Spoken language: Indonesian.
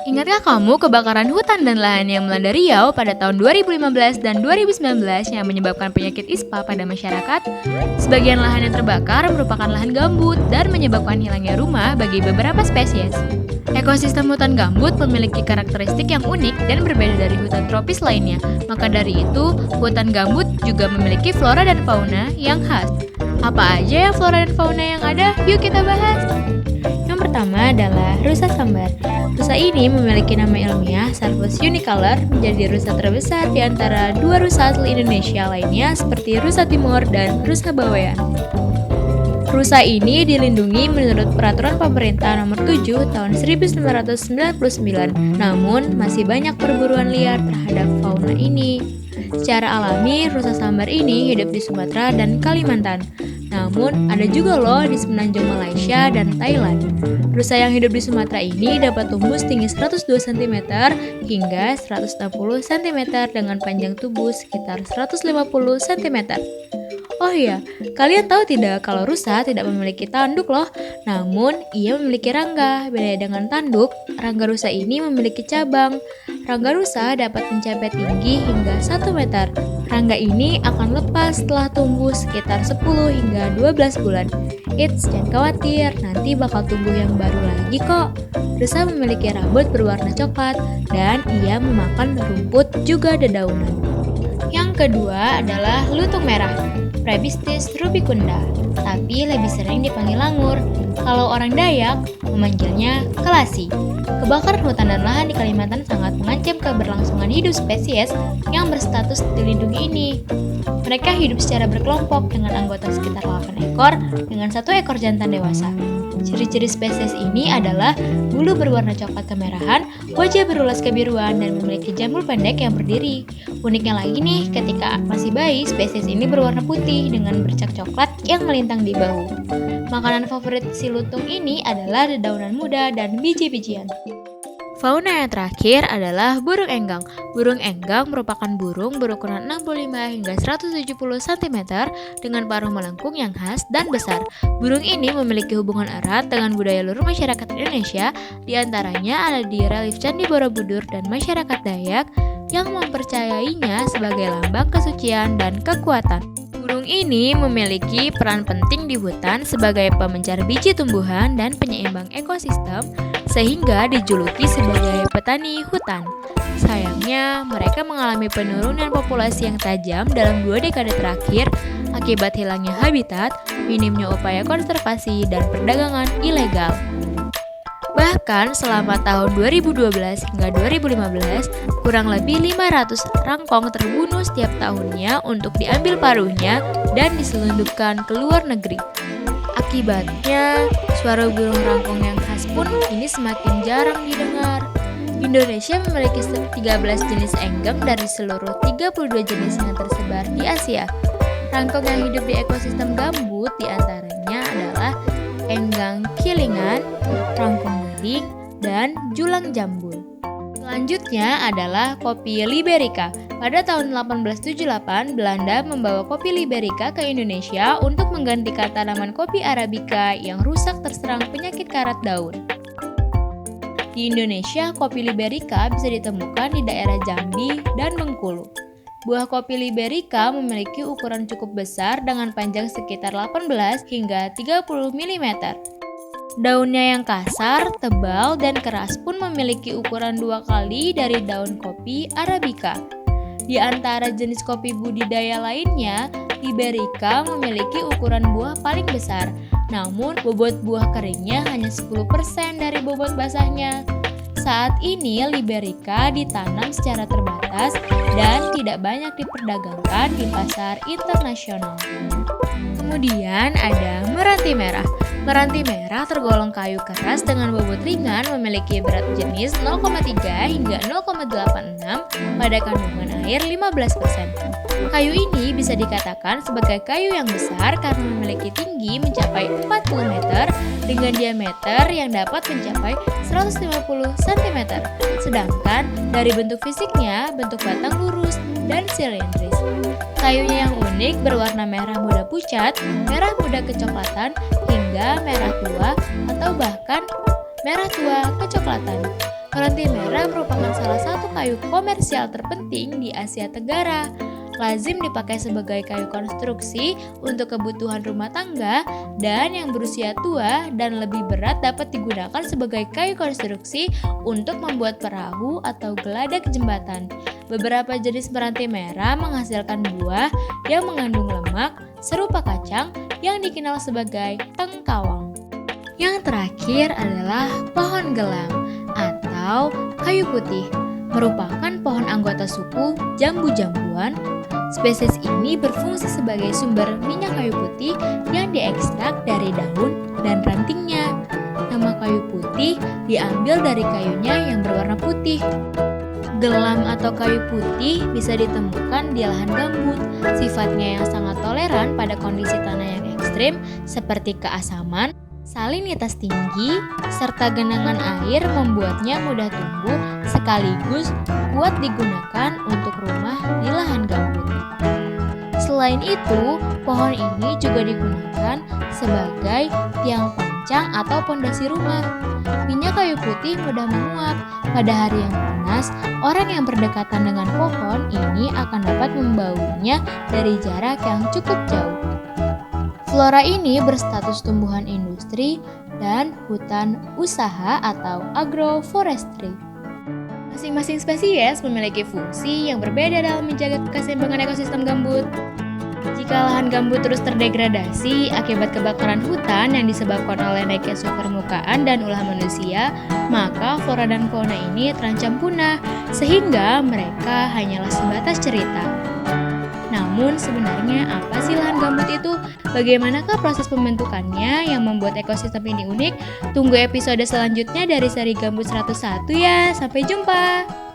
Ingatkah kamu kebakaran hutan dan lahan yang melanda Riau pada tahun 2015 dan 2019 yang menyebabkan penyakit ISPA pada masyarakat? Sebagian lahan yang terbakar merupakan lahan gambut dan menyebabkan hilangnya rumah bagi beberapa spesies. Ekosistem hutan gambut memiliki karakteristik yang unik dan berbeda dari hutan tropis lainnya. Maka dari itu, hutan gambut juga memiliki flora dan fauna yang khas. Apa aja ya flora dan fauna yang ada? Yuk kita bahas! Yang pertama adalah rusa sambar. Rusa ini memiliki nama ilmiah Sarvus unicolor, menjadi rusa terbesar di antara dua rusa asli Indonesia lainnya seperti rusa timur dan rusa bawean. Rusa ini dilindungi menurut Peraturan Pemerintah Nomor 7 Tahun 1999, namun masih banyak perburuan liar terhadap fauna ini. Secara alami, rusa sambar ini hidup di Sumatera dan Kalimantan. Namun, ada juga loh di semenanjung Malaysia dan Thailand. Rusa yang hidup di Sumatera ini dapat tumbuh setinggi 102 cm hingga 160 cm dengan panjang tubuh sekitar 150 cm. Oh iya, kalian tahu tidak kalau rusa tidak memiliki tanduk loh, namun ia memiliki rangga. Beda dengan tanduk, rangga rusa ini memiliki cabang. Rangga rusa dapat mencapai tinggi hingga 1 meter. Rangga ini akan lepas setelah tumbuh sekitar 10 hingga 12 bulan. Eits, jangan khawatir, nanti bakal tumbuh yang baru lagi kok. Rusa memiliki rambut berwarna coklat dan ia memakan rumput juga dedaunan. Yang kedua adalah lutung merah, Proboscis rubicunda, tapi lebih sering dipanggil langur. Kalau orang Dayak, memanggilnya kelasi. Kebakaran hutan dan lahan di Kalimantan sangat mengancam keberlangsungan hidup spesies yang berstatus dilindungi ini. Mereka hidup secara berkelompok dengan anggota sekitar 8 ekor dengan 1 ekor jantan dewasa. Ciri-ciri spesies ini adalah bulu berwarna coklat kemerahan, wajah berulas kebiruan, dan memiliki jambul pendek yang berdiri. Uniknya lagi nih, ketika masih bayi, spesies ini berwarna putih dengan bercak coklat yang melintang di bahu. Makanan favorit si lutung ini adalah dedaunan muda dan biji-bijian. Fauna yang terakhir adalah burung enggang. Burung enggang merupakan burung berukuran 65 hingga 170 cm dengan paruh melengkung yang khas dan besar. Burung ini memiliki hubungan erat dengan budaya luar masyarakat Indonesia, diantaranya ada di relief Candi Borobudur dan masyarakat Dayak yang mempercayainya sebagai lambang kesucian dan kekuatan. Burung ini memiliki peran penting di hutan sebagai pemencar biji tumbuhan dan penyeimbang ekosistem, sehingga dijuluki sebagai petani hutan. Sayangnya, mereka mengalami penurunan populasi yang tajam dalam 2 dekade terakhir akibat hilangnya habitat, minimnya upaya konservasi, dan perdagangan ilegal. Bahkan selama tahun 2012 hingga 2015, kurang lebih 500 rangkong terbunuh setiap tahunnya untuk diambil paruhnya dan diselundupkan ke luar negeri. Akibatnya, suara burung rangkong yang khas pun kini semakin jarang didengar. Indonesia memiliki 13 jenis enggang dari seluruh 32 jenis yang tersebar di Asia. Rangkong yang hidup di ekosistem gambut diantaranya adalah enggang kilingan, rangkong gading, dan julang jambul. Selanjutnya adalah kopi Liberica. Pada tahun 1878, Belanda membawa kopi Liberica ke Indonesia untuk menggantikan tanaman kopi Arabica yang rusak terserang penyakit karat daun. Di Indonesia, kopi Liberica bisa ditemukan di daerah Jambi dan Bengkulu. Buah kopi Liberica memiliki ukuran cukup besar dengan panjang sekitar 18 hingga 30 mm. Daunnya yang kasar, tebal, dan keras pun memiliki ukuran 2 kali dari daun kopi Arabica. Di antara jenis kopi budidaya lainnya, Liberica memiliki ukuran buah paling besar, namun bobot buah keringnya hanya 10% dari bobot basahnya. Saat ini Liberica ditanam secara terbatas dan tidak banyak diperdagangkan di pasar internasional. Kemudian ada meranti merah. Meranti merah tergolong kayu keras dengan bobot ringan, memiliki berat jenis 0,3 hingga 0,86 pada kandungan air 15%. Kayu ini bisa dikatakan sebagai kayu yang besar karena memiliki tinggi mencapai 40 meter dengan diameter yang dapat mencapai 150 cm. Sedangkan dari bentuk fisiknya, bentuk batang lurus dan silindris. Kayunya yang unik berwarna merah muda pucat, merah muda kecoklatan, hingga merah tua atau bahkan merah tua kecoklatan. Meranti merah merupakan salah satu kayu komersial terpenting di Asia Tenggara. Lazim dipakai sebagai kayu konstruksi untuk kebutuhan rumah tangga, dan yang berusia tua dan lebih berat dapat digunakan sebagai kayu konstruksi untuk membuat perahu atau geladak jembatan. Beberapa jenis meranti merah menghasilkan buah yang mengandung lemak serupa kacang yang dikenal sebagai tengkawang. Yang terakhir adalah pohon gelang atau kayu putih, merupakan pohon anggota suku jambu-jambuan. Spesies ini berfungsi sebagai sumber minyak kayu putih yang diekstrak dari daun dan rantingnya. Nama kayu putih diambil dari kayunya yang berwarna putih. Gelam atau kayu putih bisa ditemukan di lahan gambut. Sifatnya yang sangat toleran pada kondisi tanah yang ekstrim seperti keasaman, salinitas tinggi, serta genangan air membuatnya mudah tumbuh sekaligus kuat digunakan untuk rumah di lahan gambut. Selain itu, pohon ini juga digunakan sebagai tiang pancang atau pondasi rumah. Minyak kayu putih mudah menguap. Pada hari yang panas, orang yang berdekatan dengan pohon ini akan dapat membaunya dari jarak yang cukup jauh. Flora ini berstatus tumbuhan industri dan hutan usaha atau agroforestry. Masing-masing spesies memiliki fungsi yang berbeda dalam menjaga keseimbangan ekosistem gambut. Jika lahan gambut terus terdegradasi akibat kebakaran hutan yang disebabkan oleh naiknya suhu permukaan dan ulah manusia, maka flora dan fauna ini terancam punah, sehingga mereka hanyalah sebatas cerita. Namun sebenarnya apa sih lahan gambut itu? Bagaimanakah proses pembentukannya yang membuat ekosistem ini unik? Tunggu episode selanjutnya dari seri Gambut 101 ya. Sampai jumpa!